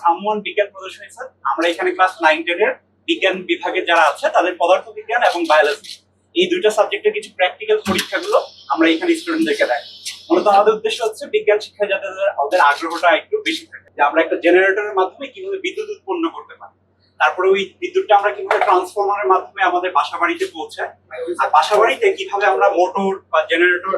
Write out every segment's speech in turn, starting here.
Someone বিজ্ঞান প্রদর্শনী sir. আমরা এখানে ক্লাস 9-10 এর বিজ্ঞান বিভাগের যারা আছে তাদের পদার্থবিজ্ঞান এবং বায়োলজি এই দুইটা সাবজেক্টের কিছু প্র্যাকটিক্যাল পরীক্ষাগুলো আমরা এখানে স্টুডেন্টদেরকে দেয়। মূলত আমাদের উদ্দেশ্য হচ্ছে বিজ্ঞান শিক্ষা যাতে ওদের আগ্রহটা একটু বেশি থাকে, যে আমরা একটা জেনারেটরের মাধ্যমে কিভাবে বিদ্যুৎ উৎপন্ন করতে পারি, তারপরে ওই বিদ্যুৎটা আমরা কিভাবে ট্রান্সফরমারের মাধ্যমে আমাদের বাসা বাড়িতে পৌঁছায়, আর বাসা বাড়িতে কিভাবে আমরা মোটর বা জেনারেটর,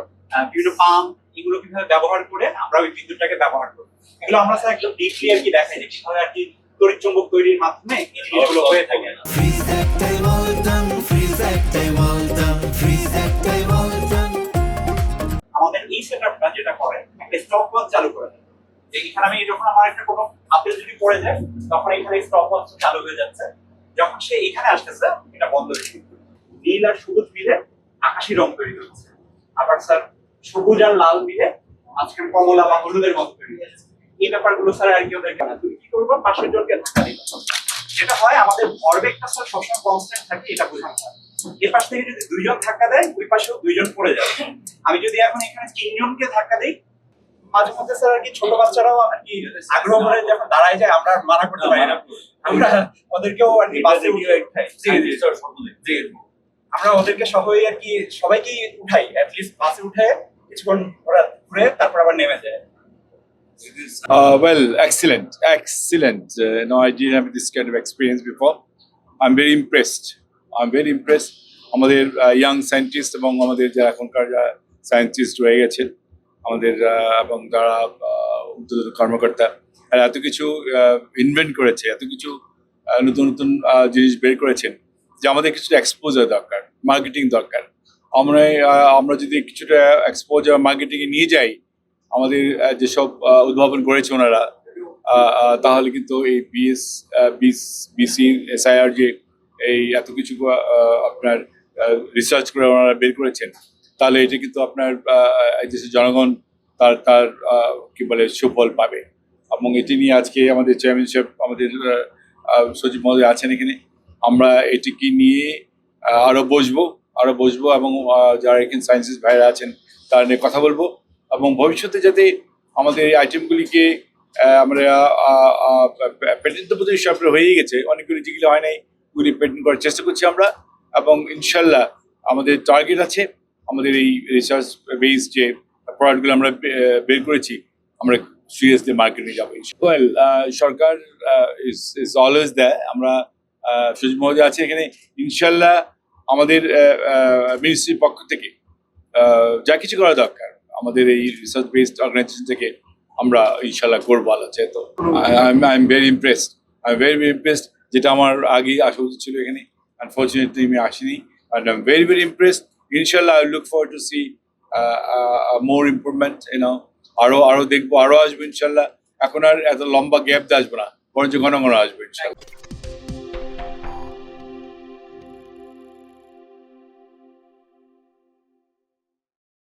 বিভিন্ন পাম্প এগুলো কিভাবে ব্যবহার করে আমরা ওই বিদ্যুৎটাকে ব্যবহার করি। এগুলো আমরা স্যার একদম ডিপলি আর কি দেখাই যে কিভাবে আর কি তড়িৎ চুম্বক তৈরির মাধ্যমে এই জিনিসগুলো হয়ে থাকে। আমাদের এই সেটআপটা যেটা করে একটা স্টপ ওয়াচ চালু করে দেয়, যে এখানে আমি যখন আমার একটা কোনো আপেল যদি পড়ে যায় তখন এখানে স্টপ ওয়াচ চালু হয়ে যাচ্ছে, যখন সে এখানে আসতেছে এটা বন্ধ হয়ে যাবে। নীল আর সবুজ মিলে আকাশি রং তৈরি হচ্ছে, আবার স্যার সবুজ আর লাল মিলে মাঝখানে কমলা বা হলুদের মতো তৈরি হচ্ছে। এই ব্যাপারগুলো স্যার আর কি ওদেরকে না, তুমি কি করবো পাশের জনকে ধাক্কা দিবে, যেটা হয় আমাদের ভরবেগটা স্যার সবসময় কনস্ট্যান্ট থাকে, এটা বোঝানো হয়। এই পাশ থেকে যদি দুইজন ধাক্কা দেয় ওই পাশেও দুইজন পড়ে যাবে। আমি যদি এখন এখানে 3 জনকে ধাক্কা দিই, মাঝে মধ্যে স্যার আর কি ছোট বাচ্চারাও আর কি আগ্রহ করে যখন দাঁড়ায় যায় আমরা মানা করতে পারি না, আমরা ওদেরকেও আর কি বাসে উঠে আমরা ওদেরকে সবাই আর কি সবাইকেই উঠাই, অ্যাটলিস্ট বাসে উঠে কিছুক্ষণ ওরা ঘুরে তারপর আবার নেমে যায়। Well, excellent. No, I didn't have this kind of experience before. I'm very impressed. আমাদের ইয়াং সায়েন্টিস্ট এবং আমাদের যারা এখনকার সায়েন্টিস্ট রয়ে গেছেন আমাদের এবং যারা কর্মকর্তা এত কিছু ইনভেন্ট করেছে, এত কিছু নতুন জিনিস বের করেছেন যে আমাদের কিছুটা এক্সপোজার দরকার, মার্কেটিং দরকার। আমরা যদি কিছুটা এক্সপোজার মার্কেটিংয়ে নিয়ে যাই আমাদের যেসব উদ্ভাবন করেছে ওনারা, তাহলে কিন্তু এই বিসি এসআইআর যে এই এত কিছু আপনার রিসার্চ করে ওনারা বের করেছেন, তাহলে এটা কিন্তু আপনার দেশের জনগণ তার কি বলে সুফল পাবে। এবং এটি নিয়ে আজকে আমাদের চেয়ারম্যান সাহেব, আমাদের সচিব মহোদয় আছেন এখানে, আমরা এটিকে নিয়ে আরো বসবো এবং যারা এখানে সায়েন্সেস ভাইরা আছেন তারা নিয়ে কথা বলবো, এবং ভবিষ্যতে যাতে আমাদের এই আইটেমগুলিকে আমরা পেটেন্ট তো বোধহয় সব হয়েই গেছে, অনেকগুলি যেগুলো হয় নাই ওগুলি পেটেন্ট করার চেষ্টা করছি আমরা, এবং ইনশাল্লাহ আমাদের টার্গেট আছে আমাদের এই রিসার্চ বেস যে প্রোডাক্টগুলো আমরা বের করেছি আমরা সিরিয়াসলি মার্কেটে যাবো। ওয়েল, সরকার ইজ অলওয়েজ দেয়, আমরা সচিব মহোদয় আছে এখানে, ইনশাল্লাহ আমাদের মিনিস্ট্রির পক্ষ থেকে যা কিছু করা দরকার আমাদের এই রিসার্চ বেসড অর্গানাইজেশন থেকে আমরা ইনশাল্লাহ করবো। আলো আছে তো আই এম ভেরি ইমপ্রেসড, যেটা আমার আগেই আসা উচিত ছিল এখানে, আনফর্চুনেটলি আমি আসিনি, and I'm very impressed. Inshallah, I look forward to see more improvement. আরো দেখবো, আরো আসবো ইনশাল্লাহ। এখন আর এত লম্বা গ্যাপ আসবো না, বরঞ্চ ঘন আসবো ইনশাল্লাহ।